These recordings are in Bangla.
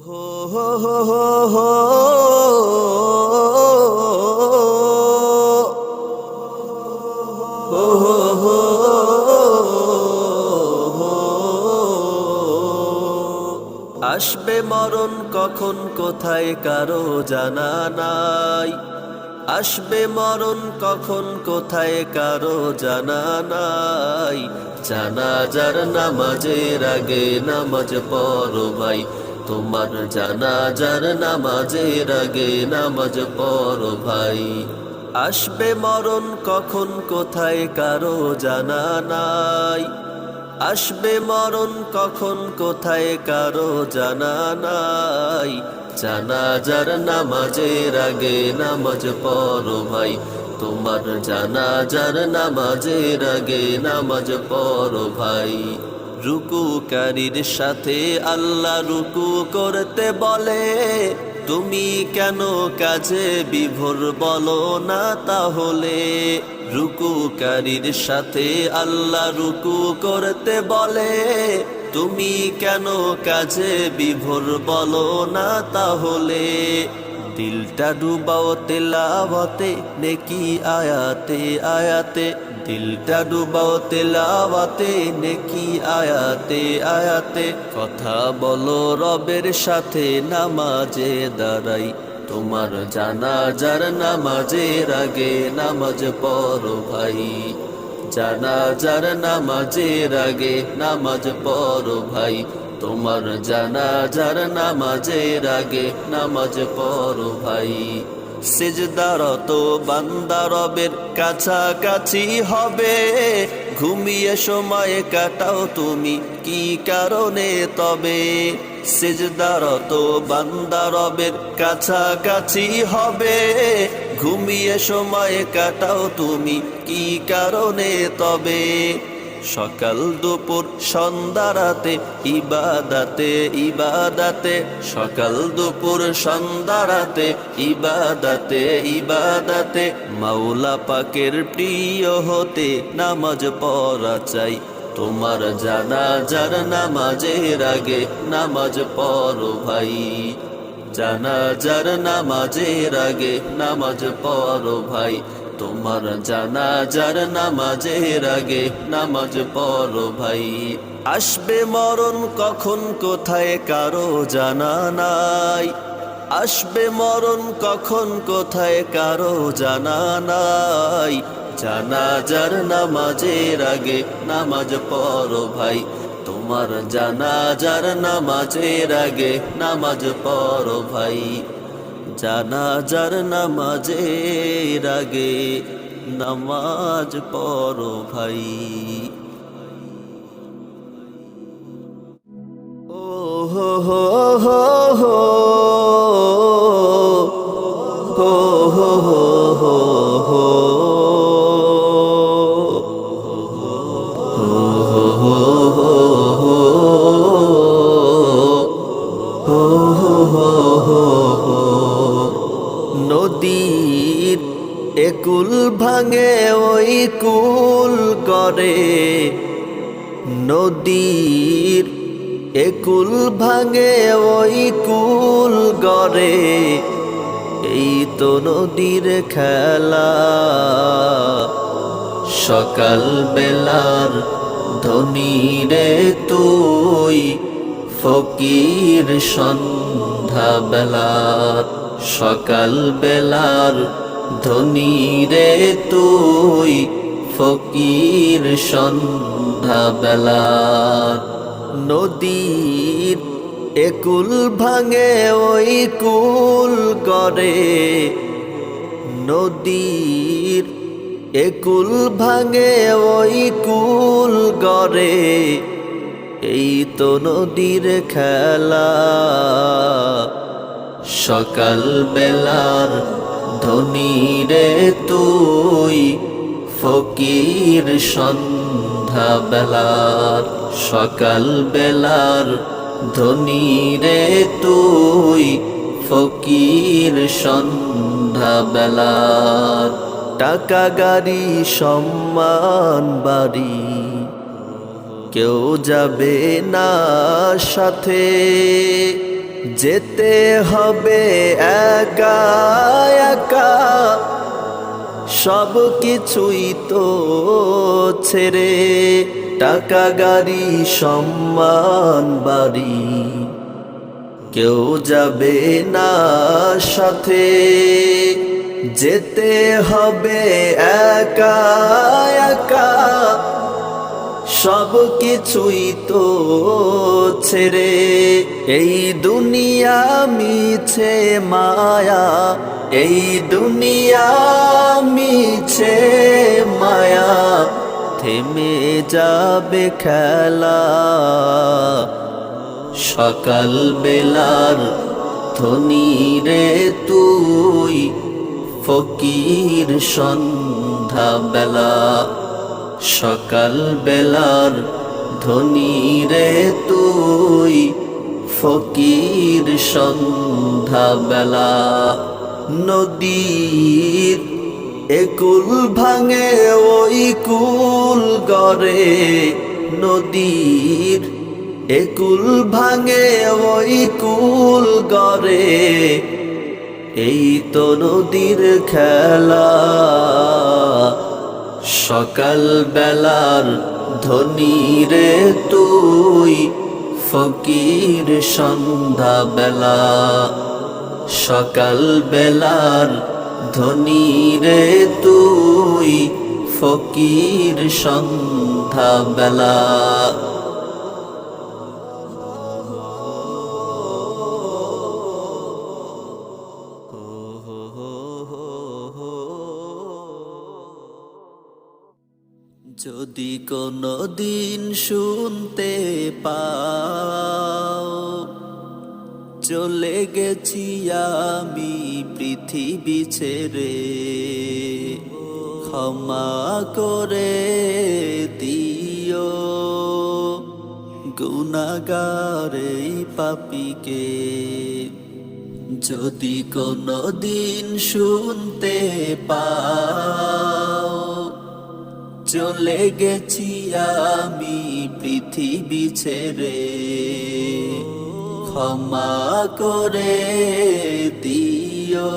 হো হো হো হো হো। হো হো হো হো। আসবে মরণ কখন কোথায় কারো জানা নাই। আসবে মরণ কখন কোথায় কারো জানা নাই। জানাজার নামাজের আগে নামাজ পড়ো ভাই, তোমার জানাজার নামাজের আগে নামাজ পড়ো ভাই। আসবে মরণ কখন কোথায় কারো জানা নাই। আসবে মরণ কখন কোথায় কারো জানা নাই। জানাজার নামাজের আগে নামাজ পড়ো ভাই, তোমার জানাজার নামাজের আগে নামাজ পড়ো ভাই। রুকুকারীর সাথে আল্লাহ রুকু করতে বলে, তুমি কেন কাজে বিভোর বলো না তাহলে। রুকুকারীর সাথে আল্লাহ রুকু করতে বলে, তুমি কেন কাজে বিভোর বলো না তাহলে। দিলটা ডুবাও তেলাওয়াতে নেকি আয়াতে আয়াতে, দিলটা ডুবাও তেলাওয়াতে নেকি আয়াতে আয়াতে। কথা বলো রবের সাথে নামাজে দাঁড়াই, তোমার জানাজার নামাজের আগে নামাজ পড়ো ভাই। জানাজার নামাজের আগে নামাজ পড়ো ভাই, তোমার জানাজার নামাজের আগে নামাজ পড়ো ভাই। সিজদারত বান্দা রবের কাছাকাছি হবে, ঘুমিয়ে সময় কাটাও তুমি কি কারণে তবে। সিজদারত বান্দা রবের কাছাকাছি হবে, ঘুমিয়ে সময় কাটাও তুমি কি কারণে তবে। সকাল দুপুর সন্ধ্যা রাতে ইবাদাতে ইবাদাতে, সকাল দুপুর সন্ধ্যা রাতে ইবাদাতে ইবাদাতে। মাওলা পাকের প্রিয় হতে নামাজ পড়া চাই, তোমার জানাজার নামাজের আগে নামাজ পড়ো ভাই। জানাজার নামাজের আগে নামাজ পড়ো ভাই, তোমার জানাজার নামাজের আগে নামাজ পড়ো ভাই। আসবে মরণ কখন কোথায় কারো জানা নাই। আসবে মরণ কখন কোথায় কারো জানা নাই। জানাজার নামাজের আগে নামাজ পড়ো ভাই, তোমার জানাজার নামাজের আগে নামাজ পড়ো ভাই। জানাজার নামাজের আগে নামাজ পড়ো ভাই। ও হো হো হো হো হো হো হো হো। নদীর একুল ভাঙে ওই কুল করে, নদীর একুল ভাঙে ওই কুল গড়ে। এই তো নদীর খেলা, সকাল বেলার ধনী রে তুই, ফকির সন্ধ্যা বেলার। সকাল বেলার ধনী রে তুই, ফকির সন্ধ্যা বেলার। নদীর একুল ভাঙে ওই কুল গড়ে, নদীর একুল ভাঙে ওই কুল গড়ে। এই তো নদীর খেলা, সকাল বেলার ধনী রে তুই, ফকির সন্ধ্যা বেলার। সকাল বেলার ধনী রে তুই, ফকির সন্ধ্যা বেলার। টাকা গাড়ি সম্মান বাড়ি কেউ যাবে না সাথে, যেতে হবে একা একা, সব কিছুই তো ছেড়ে। টাকা গাড়ি সম্মান বাড়ি কেউ যাবে না সাথে। যেতে হবে একা একা, সব কিছুই তো ছেড়ে। এই দুনিয়া মিছে মায়া, এই দুনিয়া মিছে মায়া, থেমে যাবে খেলা। সকাল বেলার ধনী রে তুই, ফকির সন্ধ্যা বেলা। সকাল বেলার ধনী রে তুই, ফকির সন্ধ্যা বেলা। নদীর একুল ভাঙে ওই কুল গড়ে, নদীর একুল ভাঙে ওই কুল গড়ে। এই তো নদীর খেলা। সকাল বেলার ধনী রে তুই, ফকির সন্ধ্যা বেলা। সকাল বেলার ধনী রে তুই, ফকির সন্ধ্যা বেলা। যদি কোনো দিন শুনতে পাও, চলে গেছি আমি পৃথিবী ছেড়ে, ক্ষমা করে দিও গুনাহগার এই পাপীকে। যদি কোনো দিন শুনতে পাও, চলে গেছি আমি পৃথিবী ছেড়ে, ক্ষমা করে দিও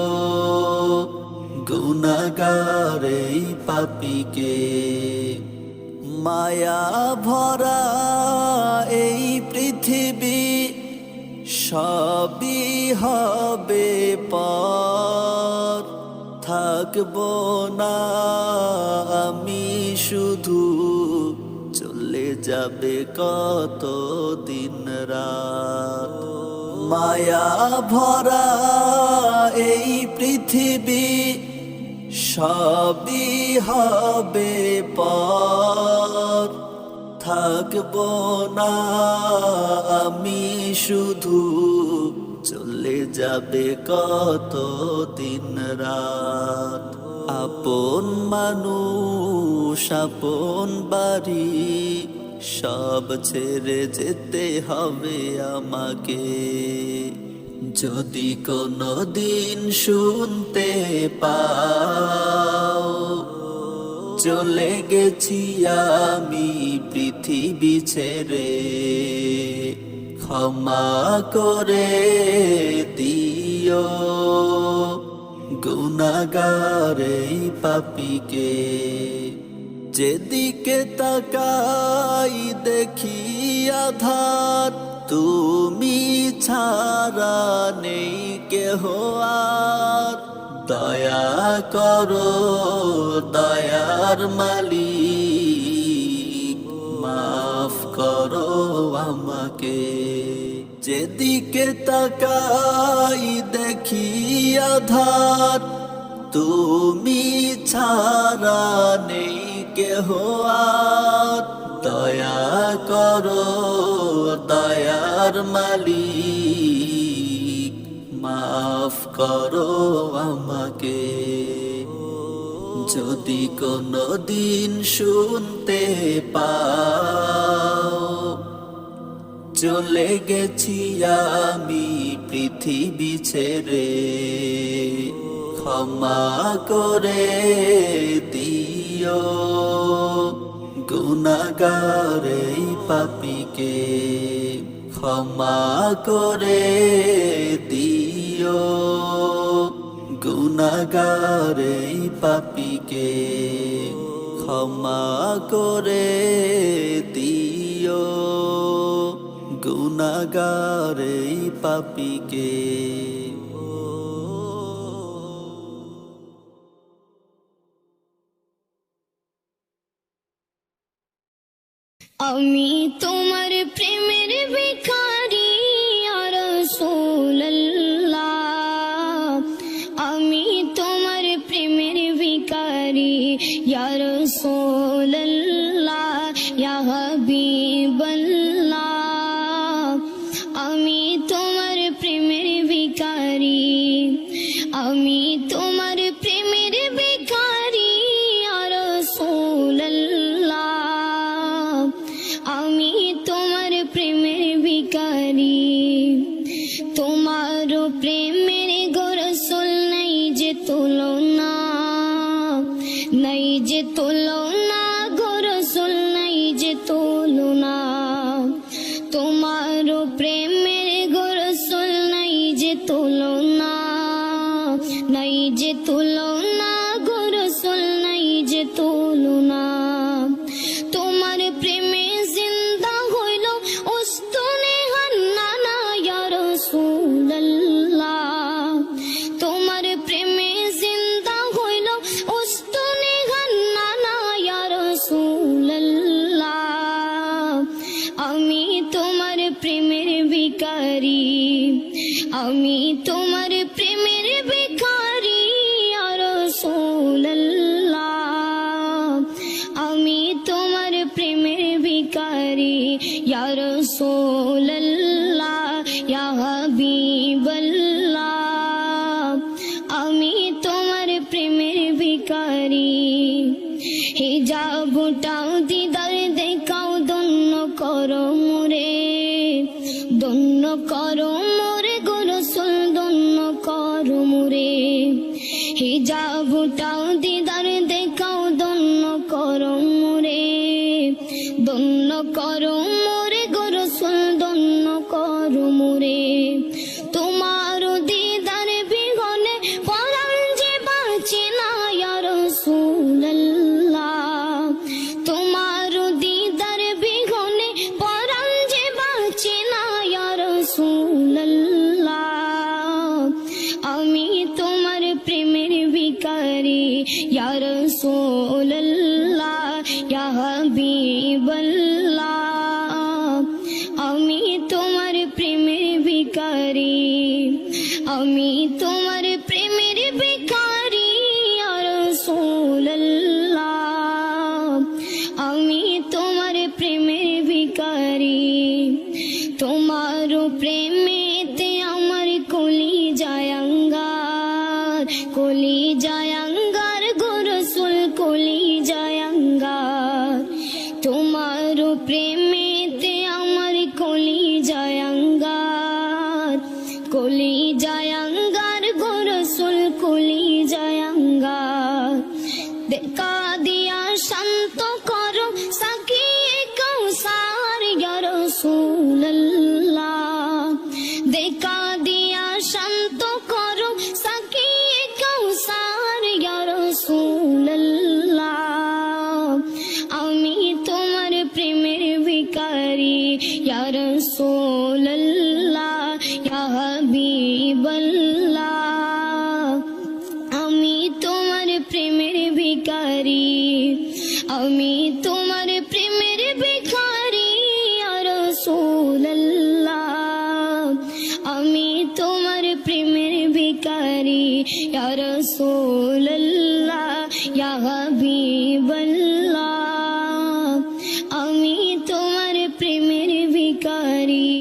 গুনাহগার এই পাপীকে। মায়া ভরা এই পৃথিবী সবই হবে পর, থাকবো না আমি শুধু, চলে যাবে কত দিন রাত। মায়া ভরা এই পৃথিবী সবই হবে পর, থাকবো না আমি শুধু, চলে যাবে কত দিন রাত। আপন মানুষ আপন বাড়ি সব ছেড়ে যেতে হবে আমাকে। যদি কোনো দিন শুনতে পাও, চলে গেছি আমি পৃথিবী ছেড়ে, ক্ষমা করে দিও গুনাহগার এই পাপীকে। যেদিকে তাকাই দেখি আধার, তুমি ছাড়া নেই কেহ আর। দয়া করো দয়ার মালিক, মাফ করো আমাকে। যেদিকে তাকাই দেখি আধার, তুমি ছাড়া নেই কেহ আর। দয়া করো দয়ার মালিক, মাফ করো আমাকে। যদি কোনো দিন শুনতে পাও, চলে গেছি আমি পৃথিবী ছেড়ে, ক্ষমা করে দিও গুনাহগার এই পাপীকে। ক্ষমা করে দিও গুনাহগার এই পাপীকে ক্ষমা করে দিও গুনাহগার এই পাপীকে আমি তোমার প্রেমের ভিখারি ইয়া রাসূলুল্লাহ আমি তোমার প্রেমের ভিখারি ইয়া রাসূলুল্লাহ ইয়া হাবিবাল্লাহ আমি তোমার প্রেমের ভিখারি আমি তোমার প্রেমের ভিখারি ইয়া রাসূলুল্লাহ আমি তোমার প্রেমের ভিখারি তোমার প্রেমের গো রাসূল নাই যে তুলনা নাই যে তুলনা গো রাসূল নাই যে তুলনা তোমার প্রেমের গো রাসূল নাই যে তুলনা নাই যে তুলনা গো রাসূল নাই যে তুলনা তোমার প্রেমে জিন্দা হইল উস্তুনে হান্নানা ইয়া রাসূলুল্লাহ তোমার প্রেমে জিন্দা হইল উস্তুনে হান্নানা ইয়া রাসূলুল্লাহ আমি তোমার প্রেমের ভিখারি আমি তোমার প্রেমের ভিখারি ইয়া রাসূলুল্লাহ আমি তোমার প্রেমের ভিখারি ইয়া রাসূলুল্লাহ ইয়া হাবিবাল্লাহ আমি তোমার প্রেমের ভিখারি হিজাবটাও দিদার দেখাও ধন্য করো মোরে ধন্য করো মোরে গো রাসূল ধন্য করো মোরে হিজাবটাও দিদার দেখাও ধন্য করো মোরে ধন্য করো মোরে গো রাসূল ধন্য করো মোরে তোমার দিদার বিহনে পরাণ যে বাঁচে না ইয়া রাসূলুল্লাহ তোমার দিদার বিহনে পরাণ যে বাঁচে না ইয়া রাসূলুল্লাহ আমি তোমার প্রেমের ভিখারি ইয়া রাসূলুল্লাহ ইয়া হাবিবাল্লাহ আমি তোমার প্রেমের ভিখারি আমি তোমার প্রেমের ভিখারি ইয়া রাসূলুল্লাহ আমি তোমার প্রেমের ভিখারি তোমার প্রেমেতে আমার কলি জায়াঙ্গার গো রাসূল কলি জায়াঙ্গার তোমার প্রেমেতে আমার কলি জায়াঙ্গার গো রাসূল কলি জায়াঙ্গার দেখা দিয়া শান্ত করো সাকিয়ে কৌসার ইয়া রাসূলুল্লাহ দেখা দিয়া শান্ত করো সাকিয়ে কৌসার ইয়া রাসূলুল্লাহ আমি তোমার প্রেমের ভিখারি ইয়া রাসূলুল্লাহ ইয়া হাবিবাল্লাহ আমি তোমার প্রেমের ভিখারি আমি তোমার প্রেমের ভিখারি ইয়া রাসূলুল্লাহ আমি তোমার প্রেমের ভিখারি ইয়া রাসূলুল্লাহ